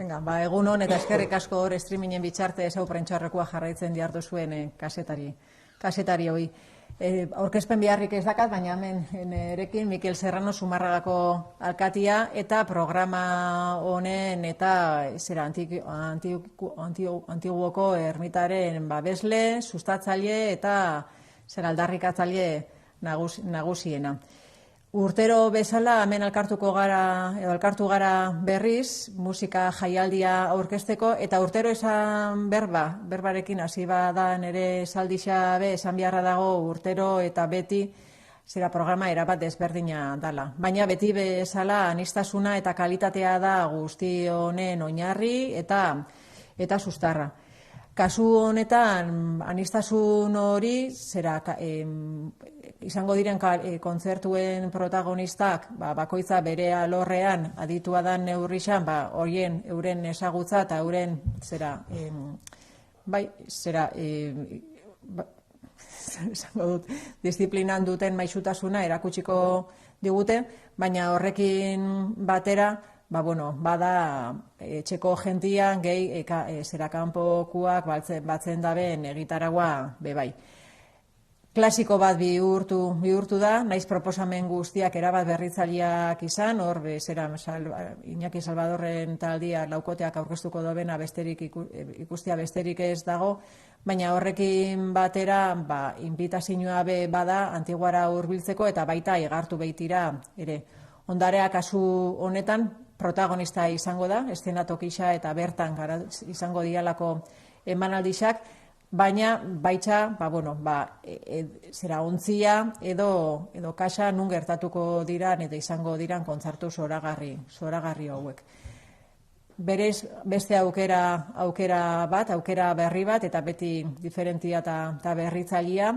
Venga, egun hon eta eskerrik asko hor streamingen bitxarte hau prentxarrekoa jarraitzen diardu zuen kasetari hoi. Aurkezpen beharrik ez dakat, baina hemen erekin Mikel Serrano Zumarragako alkatia eta programa honen eta Antiguoko ermitaren babesle, sustatzaile eta aldarrikatzaile nagusiena. Urtero bezala hemen elkartu gara berriz musika jaialdia aurkezteko eta urtero esan berbarekin hasi bada nere saldixa esan beharra dago urtero eta beti programa erabat desberdina dala. Baina beti bezala aniztasuna eta kalitatea da guzti honen oinarri eta sustarra. Kasu honetan anistasun hori izango diren kontzertuen protagonistak bakoitza bere alorrean aditua dan neurrixan horien euren ezagutza eta euren disiplinan duten maisutasuna erakutsiko digute, baina horrekin batera bada etxeko jentian gehi kanpokuak batzen daben egitaragua bebai. Klasiko bat bihurtu da, naiz proposamen guztiak erabat berritzaileak izan, hor Iñaki Salvadorren taldia laukoteak aurkeztuko dobena ikustia besterik ez dago, baina horrekin batera inbitazioa bada Antiguara hurbiltzeko eta baita igartu behitira ere. Ondarea kasu honetan protagonista izango da, eszenatokisa eta bertan izango dialako emanaldixak, baina baitza, ontzia edo kaxa nun gertatuko diran eta izango diran kontzertu zoragarri hauek. Berez beste aukera berri bat eta beti diferentia eta berritzailea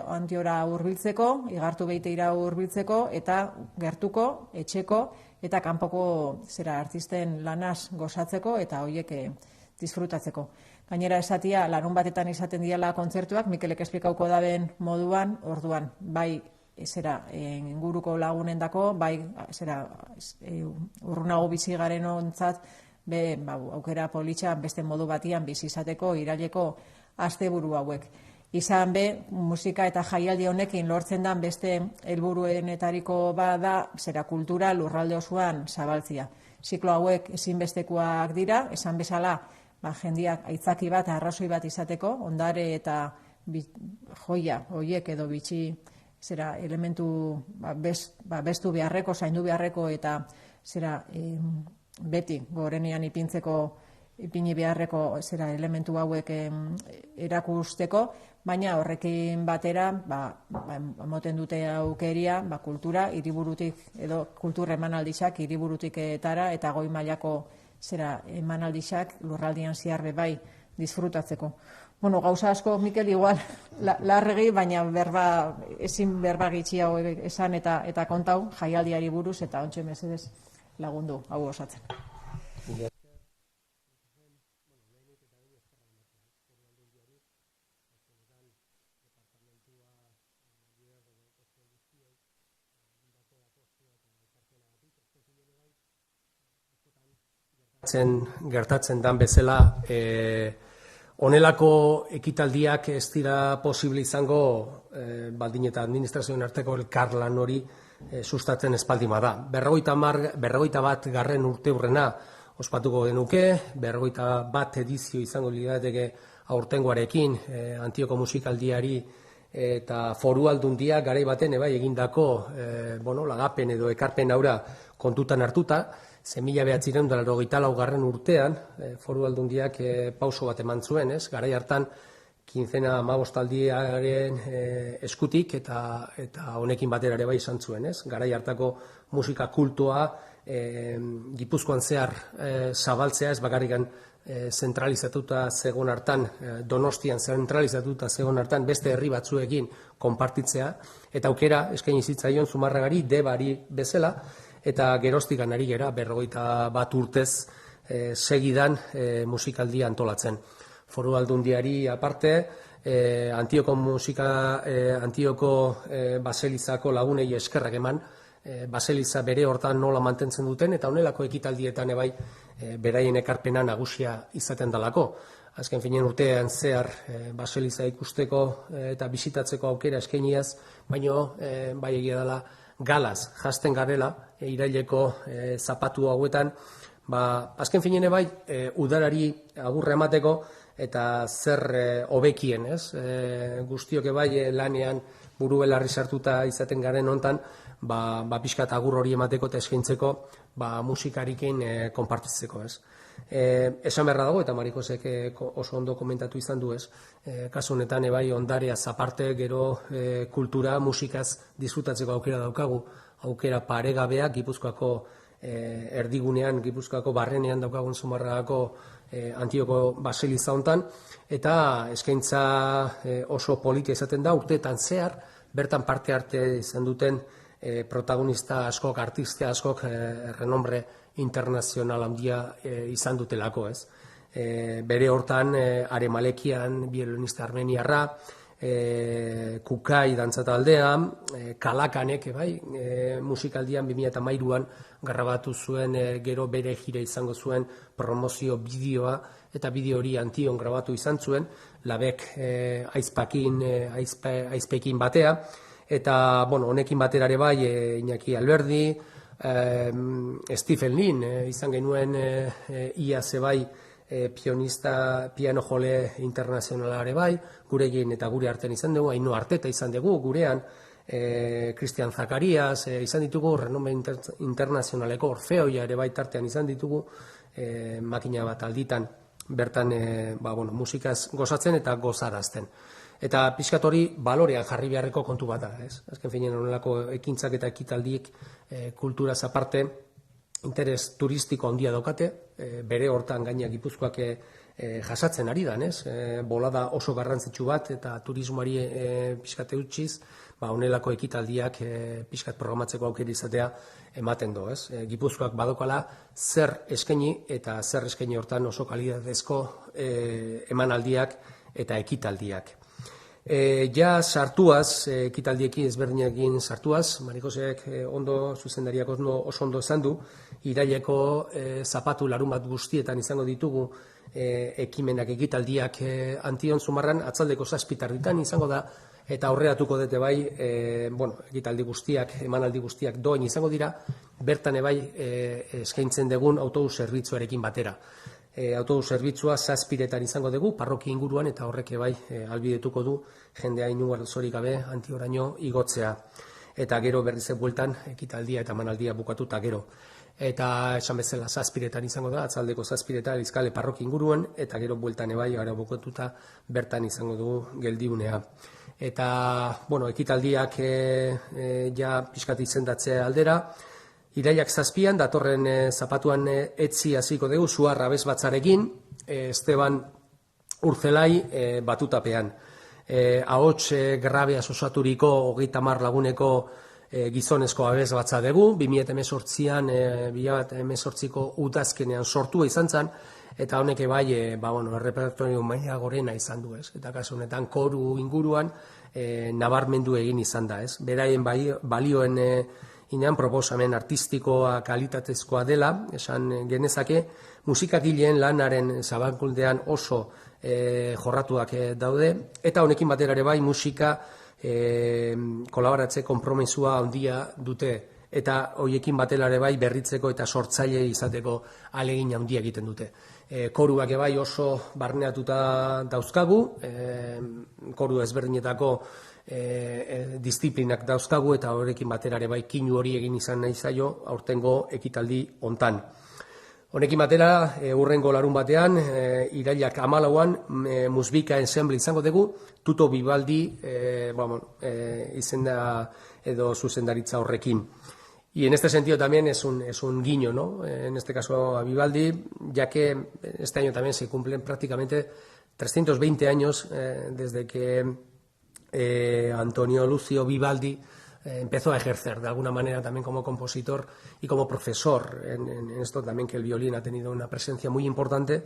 Antiora hurbiltzeko, igartu behiteira hurbiltzeko eta gertuko, etxeko eta kanpoko artisten lanaz gozatzeko eta horiek disfrutatzeko. Gainera esatia, larun batetan izaten diala kontzertuak, Mikelek esplikauko daben moduan, orduan, bai inguruko lagunendako, bai urrunago bizi garen ontzat, aukera politxa beste modu batian bizi izateko iraileko asteburu hauek. Izan musika eta jaialdi honekin lortzen dan beste helburuenetariko bada kultura lurralde osoan zabaltzia. Ziklo hauek ezinbestekoak dira, esan bezala jendiak aitzaki bat, arrazoi bat izateko, ondare eta joia horiek edo bitxi elementu bestu beharreko, zaindu beharreko eta beti gorenean ipini beharreko elementu hauek erakusteko, baina horrekin batera moten dute aukeria kultura hiriburutik edo kultur emanaldixak hiriburutik eta goi mailako emanaldixak lurraldian zehar bai disfrutatzeko. Gauza asko, Mikel, igual larregi, baina ezin berba gitxia esan eta kontau jaialdiari buruz eta ontsa mesedez lagundu hau osatzen. Gertatzen dan bezala, honelako ekitaldiak ez dira posible izango baldin eta administrazioen arteko elkarlan hori sustatzen espaldima da. 51 garren urte hurrena ospatuko genuke, 51 edizio izango lirateke aurtengoarekin Antioko musikaldiari eta foru aldundia garai baten egindako lagapen edo ekarpen aura kontutan hartuta, 1994 garren urtean foru aldundiak pauso bat eman zuen, garai hartan kinzena amabostaldiaren eskutik eta honekin batera ere bai izan zuen, garai hartako musika kultua Gipuzkoan zehar zabaltzea, ez bakarrikan zentralizatuta zegoen hartan, Donostian zentralizatuta zegoen hartan, beste herri batzuekin konpartitzea, eta aukera eskaini zitzaion Zumarragari debari bezala, eta geroztikan ari gera 51 urtez segidan musikaldia antolatzen. Foru aldundiari aparte, Antioko Baselizako lagunei eskerrak eman, baseliza bere hortan nola mantentzen duten, eta honelako ekitaldietan ebai beraien ekarpena nagusia izaten dalako. Azken finean urtean zehar baseliza ikusteko eta bisitatzeko aukera eskainiaz, baino bai egia dela galaz jasten garela iraileko zapatu hauetan, azken finean bai udarari agurra emateko eta zer hobekien, ez? Guztiok bai lanean buru belarri sartuta izaten garen hontan, pixkat agur hori emateko eta eskaintzeko musikarikin konpartitzeko, ez? Esan beharra dago, eta Marikosek oso ondo komentatu izan du, ez? Kasu honetan bai ondareaz aparte gero kultura, musikaz disfrutatzeko aukera daukagu, aukera paregabea Gipuzkoako erdigunean, Gipuzkoako barrenean daukagun Zumarragako Antioko baseliza hontan, eta eskaintza oso politia izaten da urteetan zehar, bertan parte arte izan duten protagonista askok, artista askok renombre internazional handia izan dutelako, ez? Bere hortan Are Malekian, biolonista armeniarra, Kukai dantza taldea, Kalakanek musikaldian 2013an grabatu zuen, gero bere jira izango zuen promozio bideoa, eta bideo hori Antion grabatu izan zuen, Labek aizpekin batea, eta honekin batera ere bai Iñaki Alberdi, Stephen Lin izan genuen ia zebai piano jole internazionalare bai, gurekin eta gure artean izan dugu, Ainhoa Arteta izan dugu gurean, Cristian Zakarias izan ditugu, renombre internazionaleko Orfeoia ere bai tartean izan ditugu, makina bat alditan bertan musikaz gozatzen eta gozarazten. Eta pixkat hori balorean jarri beharreko kontu bat da, ez? Azken finean honelako ekintzak eta ekitaldiek kulturaz aparte interes turistiko handia daukate, bere hortan gaina Gipuzkoak jasatzen ari da, ez? Bolada oso garrantzitsu bat eta turismoari pixkat eutxiz, honelako ekitaldiak pixkat programatzeko aukera izatea ematen do, ez? Gipuzkoak badokala zer eskaini eta zer eskaini hortan oso kalitatezko emanaldiak eta ekitaldiak. Ja sartuaz, ekitaldiekin ezberdinekin sartuaz, Marikosek ondo zuzendariak oso ondo esan du, iraileko zapatu larun bat guztietan izango ditugu ekimenak ekitaldiak Antion Zumarran atzaldeko 7 tarditan izango da, eta aurreratuko dute bai, ekitaldi guztiak, emanaldi guztiak doin izango dira, bertan bai eskaintzen dugun autobus zerbitzuarekin batera. Autobus zerbitzua 7etan izango dugu, parroki inguruan, eta horrek bai albidetuko du jendea inugarzorik gabe Antioraino igotzea. Eta gero berriz bueltan ekitaldia eta emanaldia bukatuta gero. Eta esan bezala 7etan izango da, atzaldeko 7etan Elizkale parroki inguruan, eta gero bueltan bai gara bukatuta bertan izango dugu geldiunea. Eta, ekitaldiak ja pixkat izendatzea aldera, irailak 7an, datorren zapatuan etzi hasiko dugu, Suar abesbatzarekin, Esteban Urzelai batutapean. Ahots grabea osaturiko 30 laguneko gizonezko abesbatza dugu, 2018an, 2018ko udazkenean sortua izan zen, eta honek bai, errepertorio maila gorena izan du, ez? Eta kasu honetan koru inguruan nabarmendu egin izan da, ez? Beraien balioen inean proposamen artistikoa kalitatezkoa dela, esan genezake, musikagileen lanaren zabankuldean oso jorratuak daude, eta honekin batera ere bai musika kolaboratze konpromesua handia dute, eta hoiekin batera ere bai berritzeko eta sortzaile izateko ahalegin handia egiten dute. Koruak bai oso barneatuta dauzkagu, koru ezberdinetako disiplinak dauzkagu, eta horrekin batera ere bai kinu hori egin izan nahi zaio aurtengo ekitaldi hontan. Honekin batera, hurrengo larun batean, irailak 14an, Musbika ensemble izango dugu, Tuto Vivaldi izenda edo zuzendaritza horrekin. Y en este sentido también es un guiño, ¿no? En este caso a Vivaldi, ya que este año también se cumplen prácticamente 320 años desde que Antonio Lucio Vivaldi empezó a ejercer de alguna manera también como compositor y como profesor en esto también, que el violín ha tenido una presencia muy importante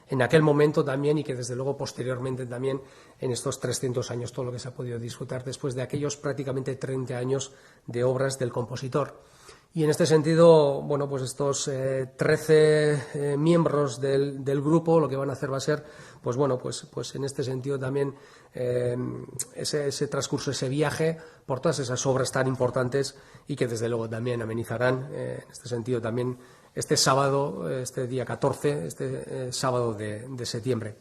en aquel momento también y que desde luego posteriormente también en estos 300 años, todo lo que se ha podido disfrutar después de aquellos prácticamente 30 años de obras del compositor. Y en este sentido, bueno, pues estos 13 miembros del grupo lo que van a hacer va a ser, pues bueno, pues en este sentido también ese transcurso, ese viaje por todas esas obras tan importantes y que desde luego también amenizarán, en este sentido también, este sábado, este día 14, este sábado de septiembre.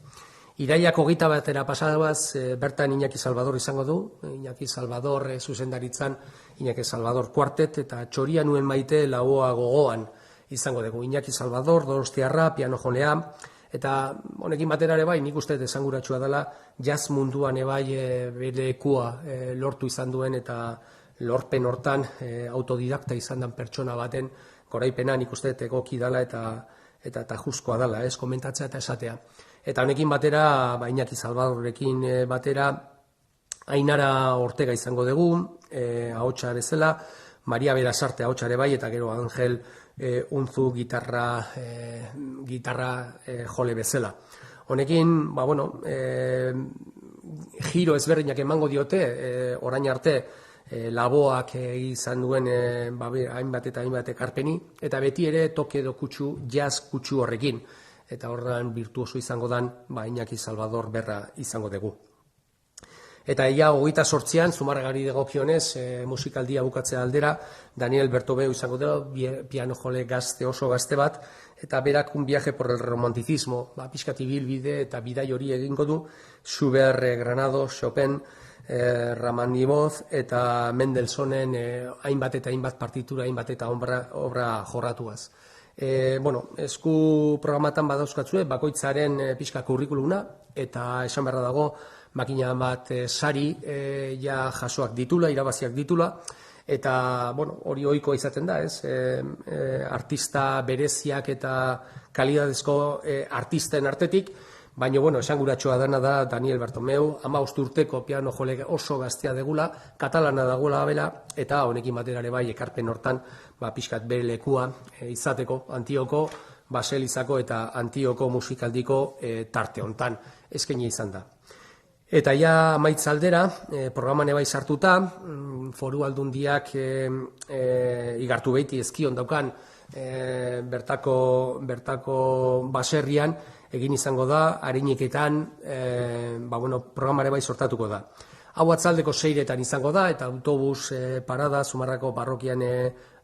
Iraiak 21 pasabaz, bertan Iñaki Salvador izango du, Iñaki Salvador zuzendaritzan, Iñaki Salvador kuartet, eta Txoria nuen maite laua gogoan izango dugu. Iñaki Salvador, Donostiarra, piano jonea, eta honekin batera ere bai, nik uste esanguratsua dela, jazz munduan ebai bere lekua lortu izan duen eta lorpen hortan autodidakta izan den pertsona baten goraipena nik uste egoki dela eta juskoa dela, komentatzea eta esatea. Eta honekin batera, Iñaki Salvadorrekin batera, Ainara Ortega izango dugu, ahotsa bezala, Maria Berasarte ahotsa ere bai, eta gero Angel Unzu gitarra jole bezala. Honekin, giro ezberdinak emango diote, orain arte, laboak izan duen hainbat eta hainbat ekarpeni, eta beti ere toke edo kutsu, jazz kutsu horrekin. Eta horren virtuoso izango dan, Iñaki Salvador berra izango dugu. Eta ia 28an, Zumarragari dagokionez, musikaldia bukatzea aldera, Daniel Bertobeu izango dugu, piano jole gazte, oso gazte bat, eta berak un viaje por el romanticismo, pixkat ibilbide eta bidai hori egingo du, Schubert, Granado, Chopin, Rachmaninoff eta Mendelsohnen hainbat eta hainbat partitura, hainbat eta obra jorratuaz. Esku programatan badauzkatzue, bakoitzaren pixka kurrikuluna, eta esan beharra dago, makina bat sari jasoak ditula, irabaziak ditula, eta hori ohikoa izaten da, artista bereziak eta kalidadezko artisten artetik, baina, esanguratsua dena da Daniel Bertomeu, 15 urteko piano jole oso gaztea degula, katalana dagoela bela, eta honekin batera ere bai ekarpen hortan, pixkat bere lekua izateko Antioko, Baselizako eta Antioko musikaldiko tarte hontan eskaini izan da. Eta ja amaitza aldera, programan ebai sartuta, Foru Aldundiak igartu behiti ezkion daukan bertako baserrian, egin izango da, hariniketan, programare bai sortatuko da. Hau atzaldeko 6etan izango da, eta autobus parada, Zumarrako parrokian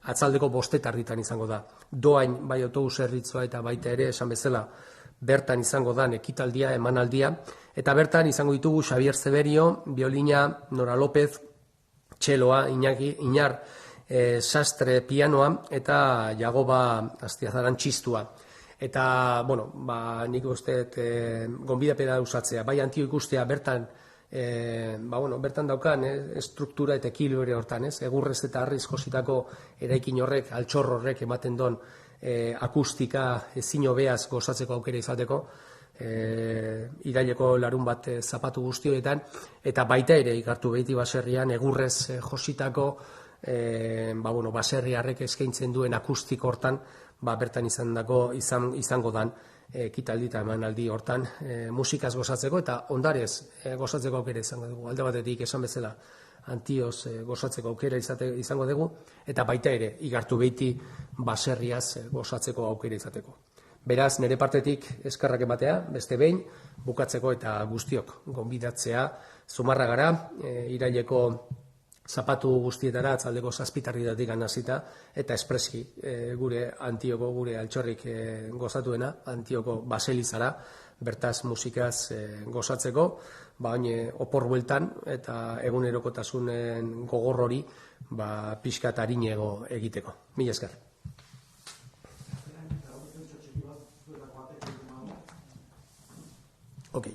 atzaldeko 5:00 izango da. Doain bai autobus zerbitzua eta baita ere, esan bezala, bertan izango da ekitaldia, emanaldia, eta bertan izango ditugu Xavier Zeberio, biolina, Nora López, txeloa, Iñar, Sastre pianoa, eta Jagoba Astiazaran txistua. Eta, nik uste gonbidapena usatzea, bai Antio ikustea bertan, bertan daukan struktura eta ekilibrio hortan, egurrez eta harriz jositako eraikin horrek, altxor horrek ematen don akustika ezin hobeaz gozatzeko aukera izateko, iraileko larun bat zapatu guztioetan, eta baita ere ikartu behiti baserrian egurrez jositako baserriarrek eskaintzen duen akustiko hortan, bertan izango dan ekitaldi eta emanaldi hortan musikaz gozatzeko eta ondarez gozatzeko aukera izango dugu. Alde batetik esan bezala Antioz gozatzeko aukera izango dugu eta baita ere igartu behiti baserriaz gozatzeko aukera izateko. Beraz, nire partetik eskerrak ematea, beste behin, bukatzeko eta guztiok gonbidatzea Zumarragara, iraileko zapatu guztietara, atzaldeko 7:00 hasita, eta espreski gure Antioko, gure altxorrik gozatuena, Antioko Baselizara, bertaz musikaz gozatzeko, baina opor bueltan eta egunerokotasunen gogor hori pixkat arinego egiteko. Mila esker. Ok.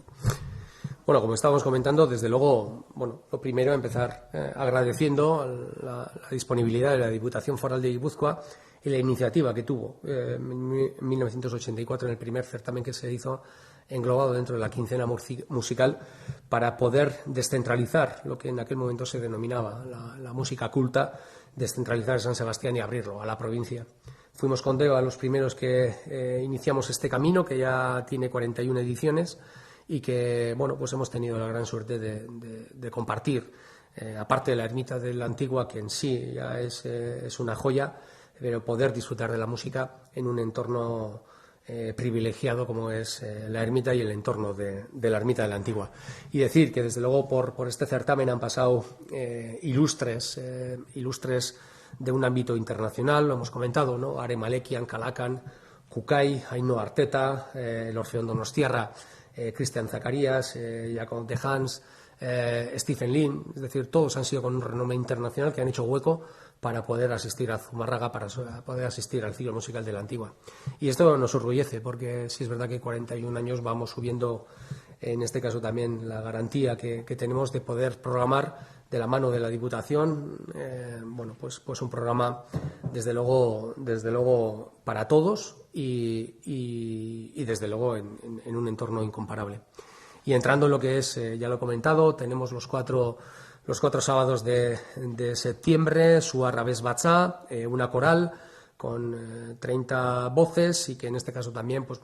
Bueno, como estábamos comentando, desde luego, lo primero empezar agradeciendo la disponibilidad de la Diputación Foral de Guipúzcoa y la iniciativa que tuvo en 1984 en el primer certamen que se hizo englobado dentro de la quincena musical para poder descentralizar lo que en aquel momento se denominaba la música culta, descentralizar San Sebastián y abrirlo a la provincia. Fuimos con Deo a los primeros que iniciamos este camino, que ya tiene 41 ediciones y que, bueno, pues hemos tenido la gran suerte de compartir, aparte de la ermita de la Antigua, que en sí ya es una joya, pero poder disfrutar de la música en un entorno privilegiado como es la ermita y el entorno de la ermita de la Antigua. Y decir que desde luego por este certamen han pasado ilustres de un ámbito internacional, lo hemos comentado, ¿no? Are Malekian, Calacan, Kukai, Ainhoa Arteta, el Orfeón Donostiarra, Cristian Zacarías, Jacob de Hans, Stephen Lin, es decir, todos han sido con un renombre internacional que han hecho hueco para poder asistir a Zumárraga, para poder asistir al ciclo musical de la Antigua. Y esto nos orgullece, porque sí es verdad que 41 años vamos subiendo, en este caso también, la garantía que tenemos de poder programar de la mano de la Diputación, bueno, pues un programa desde luego para todos y desde luego en un entorno incomparable. Y entrando en lo que es, ya lo he comentado, tenemos los cuatro sábados de septiembre, Suar Rabes Batzá, una coral con 30 voces y que en este caso también pues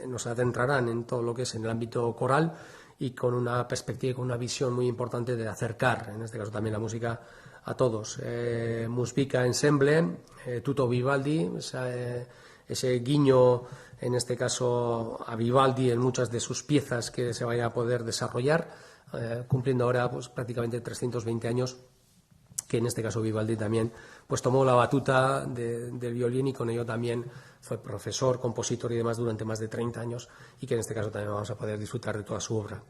nos adentrarán en todo lo que es en el ámbito coral y con una perspectiva y con una visión muy importante de acercar, en este caso también la música, a todos. Musica Ensemble, Tutto Vivaldi, ese guiño, en este caso a Vivaldi en muchas de sus piezas que se vaya a poder desarrollar, cumpliendo ahora pues prácticamente 320 años, que en este caso Vivaldi también pues tomó la batuta del violín y con ello también fue profesor, compositor y demás durante más de 30 años y que en este caso también vamos a poder disfrutar de toda su obra.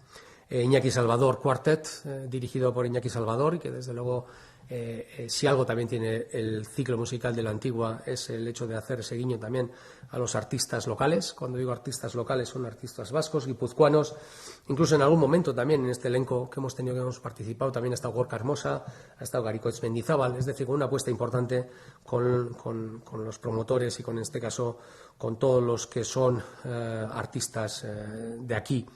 Iñaki Salvador Quartet, dirigido por Iñaki Salvador y que desde luego si algo también tiene el ciclo musical de la Antigua es el hecho de hacer ese guiño también a los artistas locales. Cuando digo artistas locales son artistas vascos, guipuzcoanos, incluso en algún momento también en este elenco que hemos tenido, que hemos participado, también ha estado Gorka Hermosa, ha estado Garicoetx Mendizábal, es decir, con una apuesta importante con los promotores y con este caso con todos los que son artistas de aquí.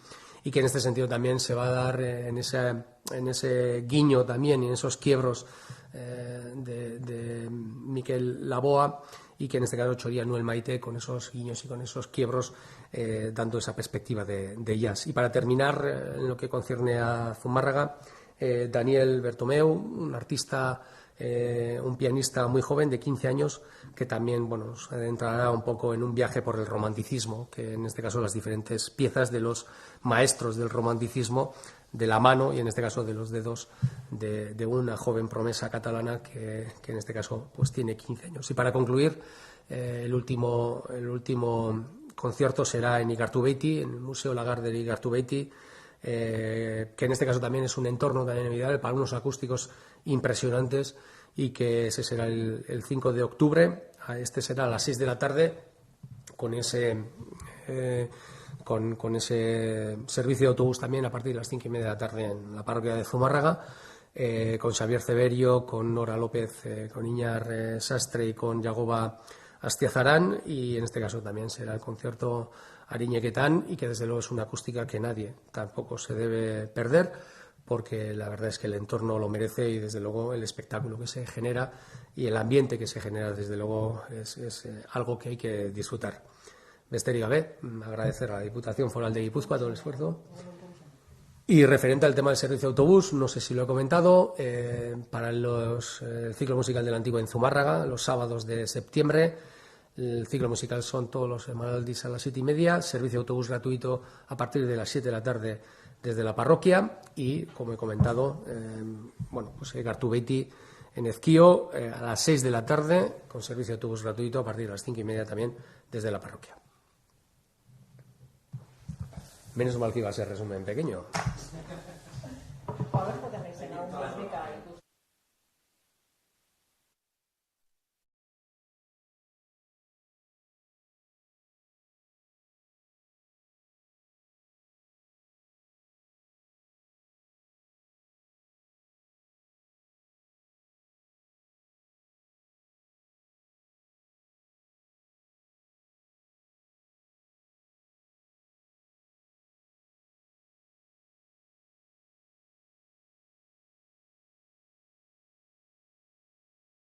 Y que en este sentido también se va a dar en ese guiño también y en esos quiebros de Miquel Laboa y que en este caso Choría Noel Maite con esos guiños y con esos quiebros dando esa perspectiva de jazz. Y para terminar, en lo que concierne a Zumárraga, Daniel Bertomeu, un artista, un pianista muy joven de 15 años que también nos adentrará un poco en un viaje por el romanticismo, que en este caso las diferentes piezas de los maestros del romanticismo de la mano y en este caso de los dedos de una joven promesa catalana que en este caso pues tiene 15 años. Y para concluir, el último concierto será en Igartubeiti, en el Museo Lagarde de Igartubeiti, que en este caso también es un entorno también inolvidable para unos acústicos impresionantes y que ese será el 5 de octubre, este será a las 6 de la tarde con ese servicio de autobús también a partir de las 5:30 de la tarde en la parroquia de Zumárraga, con Xavier Ceberio, con Nora López, con Iñar Sastre y con Yagoba Astiazarán, y en este caso también será el concierto Ariñequetán y que desde luego es una acústica que nadie tampoco se debe perder porque la verdad es que el entorno lo merece y desde luego el espectáculo que se genera y el ambiente que se genera desde luego es algo que hay que disfrutar. Besterik gabe, agradecer a la Diputación Foral de Guipúzcoa todo el esfuerzo. Y referente al tema del servicio de autobús, no sé si lo he comentado, para el ciclo musical de la Antigua en Zumárraga, los sábados de septiembre, el ciclo musical son todos los Emalaldis a las 7:30, servicio de autobús gratuito a partir de las 7 de la tarde desde la parroquia y, como he comentado, pues Igartubeiti en Ezquio a las 6 de la tarde con servicio de autobús gratuito a partir de las 5:30 también desde la parroquia. Menos mal que iba a ser resumen pequeño.